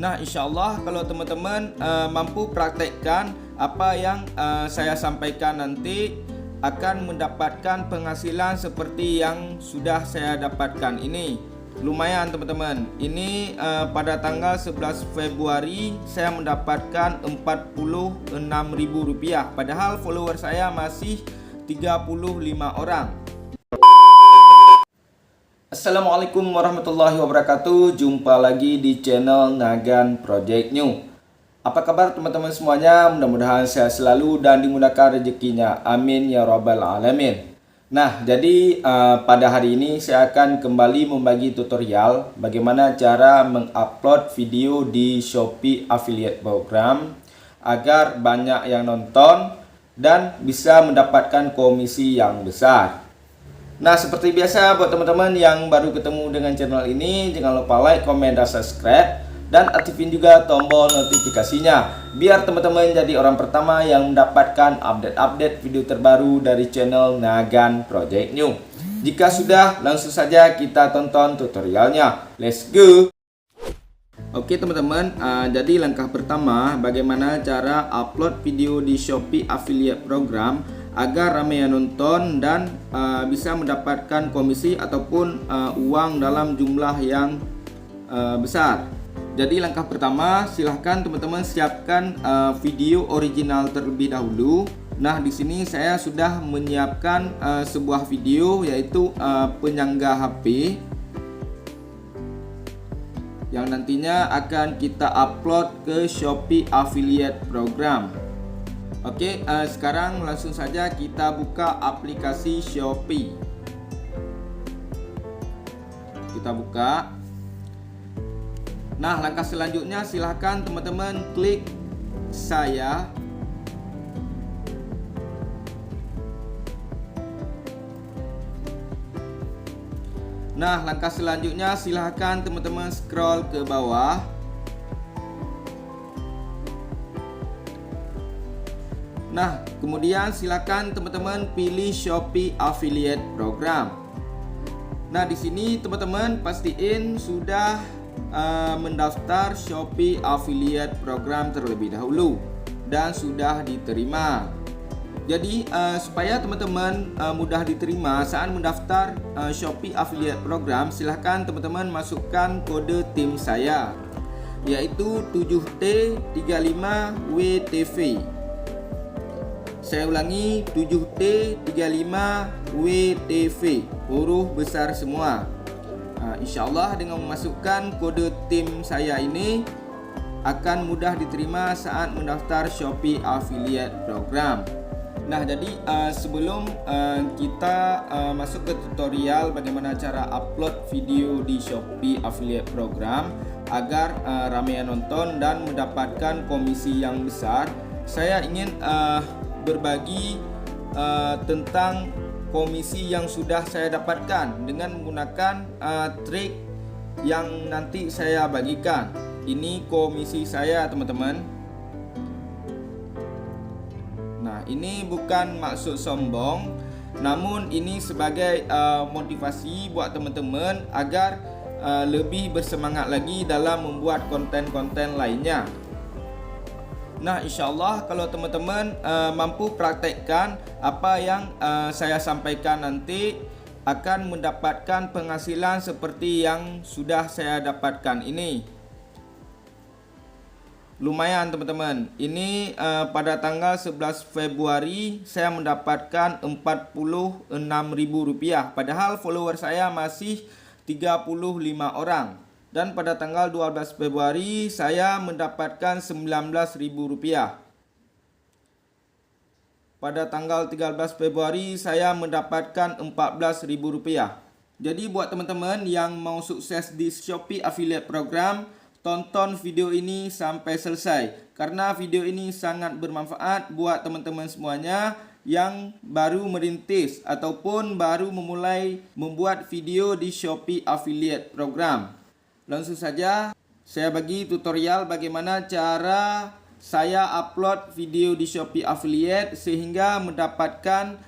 Nah, insya Allah kalau teman-teman mampu praktekkan apa yang saya sampaikan nanti, akan mendapatkan penghasilan seperti yang sudah saya dapatkan ini. Lumayan teman-teman. Ini pada tanggal 11 Februari saya mendapatkan Rp46.000, padahal follower saya masih 35 orang. Assalamualaikum warahmatullahi wabarakatuh. Jumpa lagi di channel Nagan Project New. Apa kabar teman-teman semuanya? Mudah-mudahan sehat selalu dan dimudahkan rezekinya. Amin ya rabbal alamin. Nah, jadi pada hari ini saya akan kembali membagi tutorial bagaimana cara mengupload video di Shopee Affiliate Program agar banyak yang nonton dan bisa mendapatkan komisi yang besar. Nah, seperti biasa buat teman-teman yang baru ketemu dengan channel ini, jangan lupa like, comment, dan subscribe, dan aktifin juga tombol notifikasinya biar teman-teman jadi orang pertama yang mendapatkan update-update video terbaru dari channel Nagan Project New. Jika sudah, langsung saja kita tonton tutorialnya. Let's go. Oke teman-teman, jadi langkah pertama bagaimana cara upload video di Shopee Affiliate Program agar ramai yang nonton dan bisa mendapatkan komisi ataupun uang dalam jumlah yang besar. Jadi langkah pertama, silahkan teman-teman siapkan video original terlebih dahulu. Nah, di sini saya sudah menyiapkan sebuah video, yaitu penyangga HP yang nantinya akan kita upload ke Shopee Affiliate Program. Oke, sekarang langsung saja kita buka aplikasi Shopee. Kita buka. Nah, langkah selanjutnya silahkan teman-teman klik saya. Nah, langkah selanjutnya silahkan teman-teman scroll ke bawah. Nah, kemudian silakan teman-teman pilih Shopee Affiliate Program. Nah, di sini teman-teman pastiin sudah mendaftar Shopee Affiliate Program terlebih dahulu dan sudah diterima. Jadi supaya teman-teman mudah diterima saat mendaftar Shopee Affiliate Program, silahkan teman-teman masukkan kode tim saya, yaitu 7T35WTV. Saya ulangi, 7T35WTV, huruf besar semua. Insya Allah dengan memasukkan kode tim saya ini akan mudah diterima saat mendaftar Shopee Affiliate Program. Nah, jadi sebelum kita masuk ke tutorial bagaimana cara upload video di Shopee Affiliate Program agar ramai yang nonton dan mendapatkan komisi yang besar, saya ingin berbagi tentang komisi yang sudah saya dapatkan dengan menggunakan trik yang nanti saya bagikan. Ini komisi saya teman-teman. Nah, ini bukan maksud sombong, namun ini sebagai motivasi buat teman-teman agar lebih bersemangat lagi dalam membuat konten-konten lainnya. Nah, insya Allah kalau teman-teman mampu praktekkan apa yang saya sampaikan nanti, akan mendapatkan penghasilan seperti yang sudah saya dapatkan ini. Lumayan teman-teman. Ini pada tanggal 11 Februari saya mendapatkan Rp46.000, padahal follower saya masih 35 orang. Dan pada tanggal 12 Februari saya mendapatkan Rp19.000. Pada tanggal 13 Februari saya mendapatkan Rp14.000. Jadi buat teman-teman yang mau sukses di Shopee Affiliate Program, tonton video ini sampai selesai, karena video ini sangat bermanfaat buat teman-teman semuanya yang baru merintis ataupun baru memulai membuat video di Shopee Affiliate Program. Langsung saja saya bagi tutorial bagaimana cara saya upload video di Shopee Affiliate sehingga mendapatkan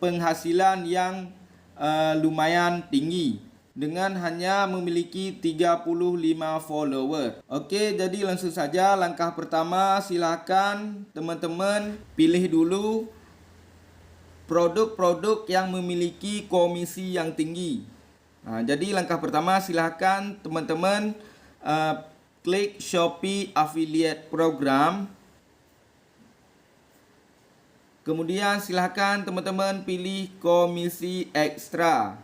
penghasilan yang lumayan tinggi. dengan hanya memiliki 35 follower. Oke, jadi langsung saja langkah pertama, silakan teman-teman pilih dulu produk-produk yang memiliki komisi yang tinggi. Nah, jadi langkah pertama silakan teman-teman klik Shopee Affiliate Program. Kemudian silakan teman-teman pilih komisi ekstra.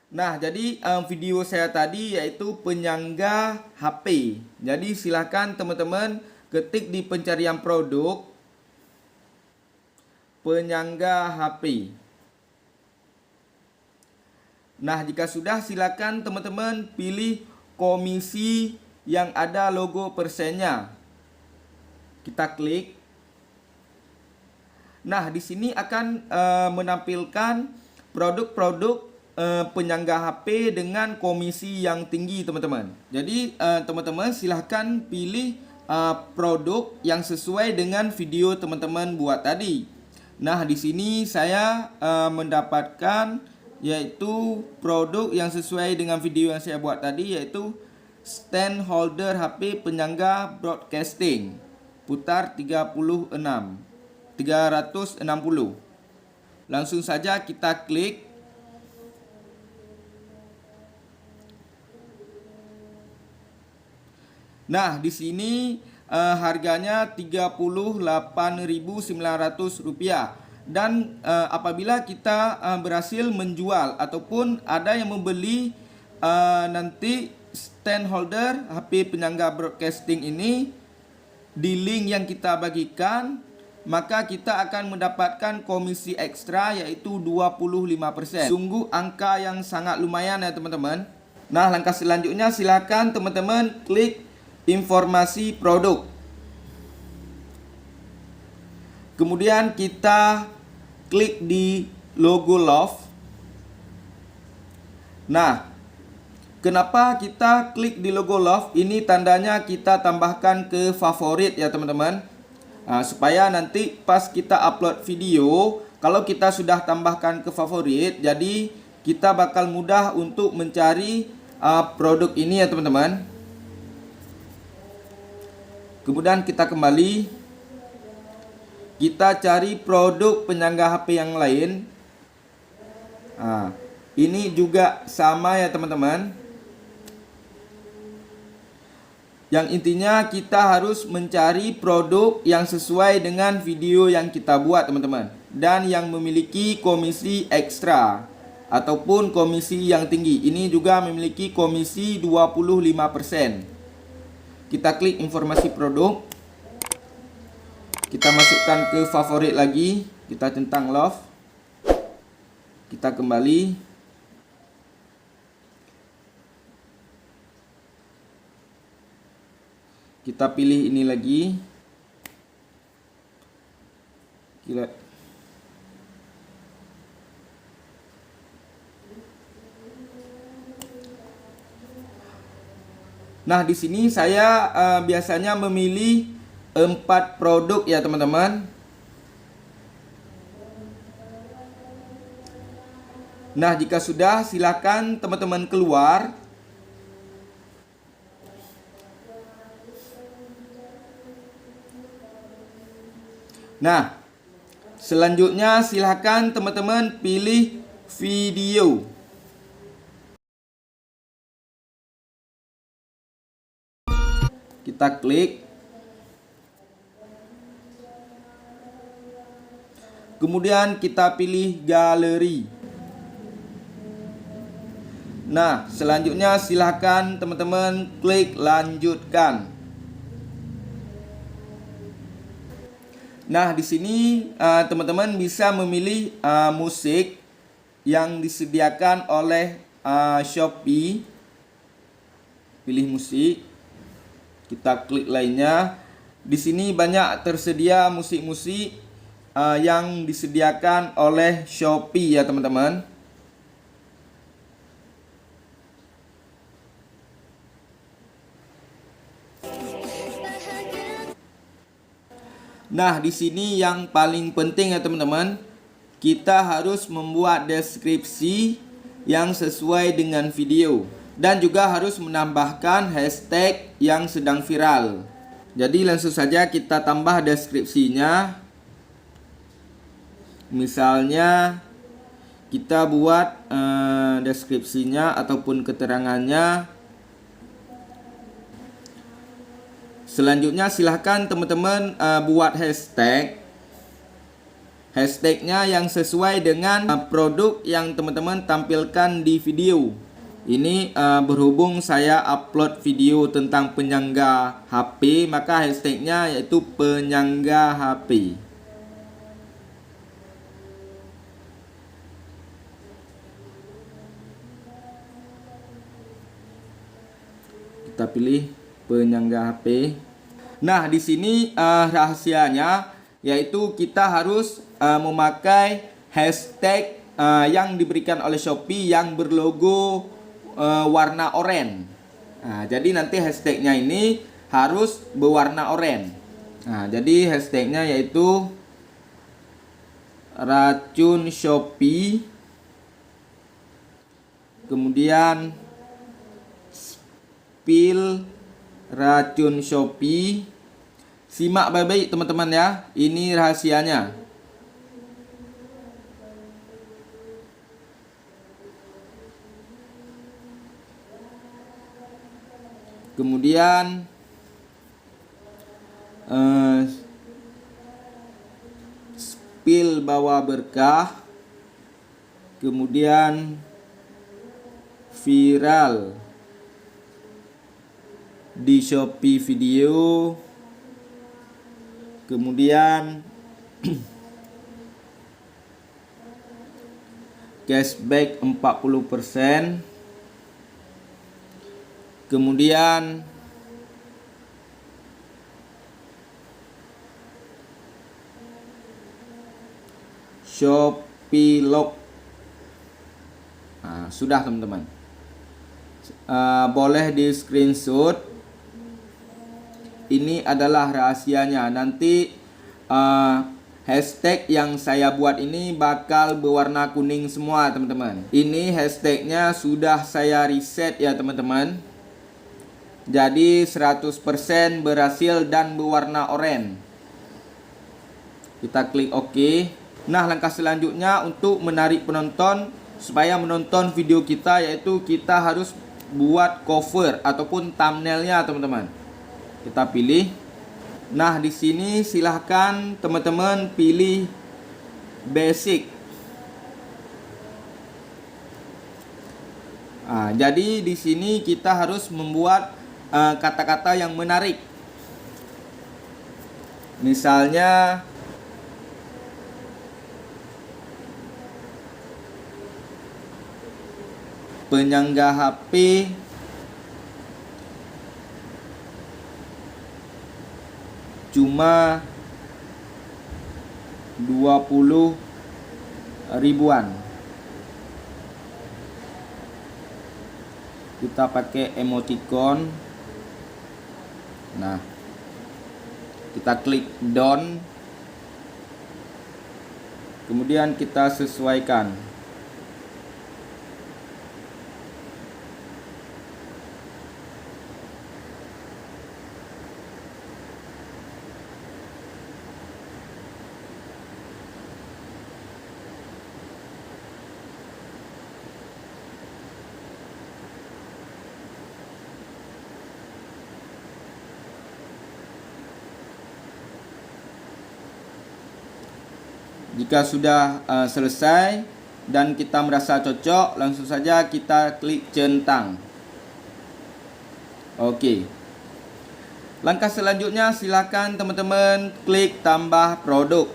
Nah, jadi video saya tadi yaitu penyangga HP. Jadi silakan teman-teman ketik di pencarian produk penyangga HP. Nah, jika sudah silakan teman-teman pilih komisi yang ada logo persennya. Kita klik. Nah, di sini akan menampilkan produk-produk penyangga HP dengan komisi yang tinggi, teman-teman. Jadi teman-teman silahkan pilih produk yang sesuai dengan video teman-teman buat tadi. Nah, di sini saya mendapatkan yaitu produk yang sesuai dengan video yang saya buat tadi, yaitu stand holder HP penyangga broadcasting putar 360. Langsung saja kita klik. Nah, di sini harganya Rp38.900 dan apabila kita berhasil menjual ataupun ada yang membeli nanti stand holder HP penyangga broadcasting ini di link yang kita bagikan, maka kita akan mendapatkan komisi ekstra yaitu 25%. Sungguh angka yang sangat lumayan ya teman-teman. Nah, langkah selanjutnya silakan teman-teman klik informasi produk. Kemudian kita klik di logo love. Nah, kenapa kita klik di logo love? Ini tandanya kita tambahkan ke favorit ya teman-teman. Nah, supaya nanti pas kita upload video, kalau kita sudah tambahkan ke favorit, jadi kita bakal mudah untuk mencari produk ini ya teman-teman. Kemudian kita kembali, kita cari produk penyangga HP yang lain. Nah, ini juga sama ya teman-teman. Yang intinya kita harus mencari produk yang sesuai dengan video yang kita buat teman-teman, dan yang memiliki komisi ekstra ataupun komisi yang tinggi. Ini juga memiliki komisi 25%. Kita klik informasi produk. Kita masukkan ke favorit lagi. Kita centang love. Kita kembali. Kita pilih ini lagi. Nah, di sini saya biasanya memilih 4 produk ya teman-teman. Nah, jika sudah silakan teman-teman keluar. Nah, selanjutnya silakan teman-teman pilih video. Kita klik. Kemudian kita pilih galeri. Nah, selanjutnya silahkan teman-teman klik lanjutkan. Nah, di sini teman-teman bisa memilih musik yang disediakan oleh Shopee. Pilih musik. Kita klik lainnya. Di sini banyak tersedia musik-musik yang disediakan oleh Shopee ya teman-teman. Nah, di sini yang paling penting ya teman-teman, kita harus membuat deskripsi yang sesuai dengan video, dan juga harus menambahkan hashtag yang sedang viral. Jadi langsung saja kita tambah deskripsinya. Misalnya kita buat deskripsinya ataupun keterangannya. Selanjutnya silahkan teman-teman buat hashtagnya yang sesuai dengan produk yang teman-teman tampilkan di video. Ini berhubung saya upload video tentang penyangga HP, maka hashtagnya yaitu penyangga HP. Kita pilih penyangga HP. Nah, di sini rahasianya yaitu kita harus memakai hashtag yang diberikan oleh Shopee yang berlogo warna oranye. Nah, jadi nanti hashtagnya ini harus berwarna oranye. Nah, jadi hashtagnya yaitu racun Shopee, kemudian spill racun Shopee. Simak baik-baik teman-teman ya, ini rahasianya. Kemudian spill bawa berkah. Kemudian viral di Shopee video. Kemudian cashback 40%. Kemudian Shopee Lock. Nah, sudah teman-teman. Boleh di screenshot. Ini adalah rahasianya. Nanti hashtag yang saya buat ini bakal berwarna kuning semua teman-teman. Ini hashtagnya sudah saya reset ya teman-teman. Jadi 100% berhasil dan berwarna oranye. Kita klik OK. Nah, langkah selanjutnya untuk menarik penonton supaya menonton video kita, yaitu kita harus buat cover ataupun thumbnailnya teman-teman. Kita pilih. Nah, di sini silahkan teman-teman pilih basic. Nah, jadi di sini kita harus membuat kata-kata yang menarik. Misalnya penyangga HP cuma 20 ribuan. Kita pakai emoticon. Nah, kita klik done. Kemudian kita sesuaikan. Jika sudah selesai dan kita merasa cocok, langsung saja kita klik centang. Oke. Langkah selanjutnya silakan teman-teman klik tambah produk.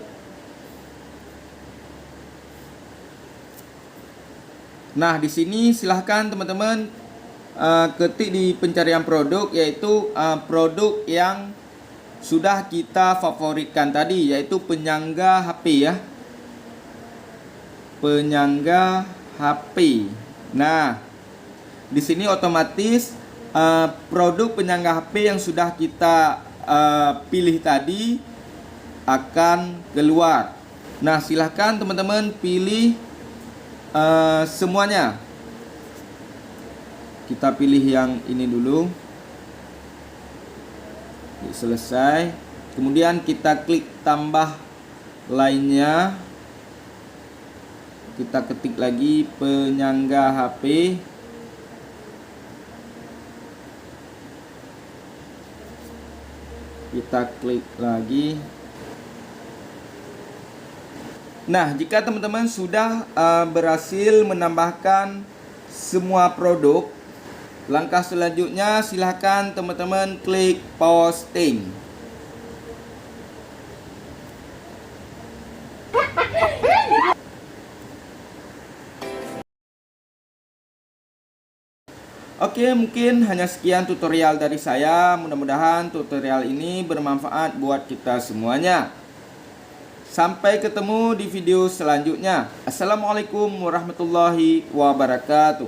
Nah, di sini silahkan teman-teman ketik di pencarian produk, yaitu produk yang sudah kita favoritkan tadi, yaitu penyangga HP ya. Penyangga HP. Nah, di sini otomatis produk penyangga HP yang sudah kita pilih tadi akan keluar. Nah, silahkan teman-teman pilih semuanya. Kita pilih yang ini dulu. Selesai. Kemudian kita klik tambah lainnya. Kita ketik lagi penyangga HP. Kita klik lagi. Nah, jika teman-teman sudah berhasil menambahkan semua produk, langkah selanjutnya silahkan teman-teman klik posting. Oke, mungkin hanya sekian tutorial dari saya. Mudah-mudahan tutorial ini bermanfaat buat kita semuanya. Sampai ketemu di video selanjutnya. Assalamualaikum warahmatullahi wabarakatuh.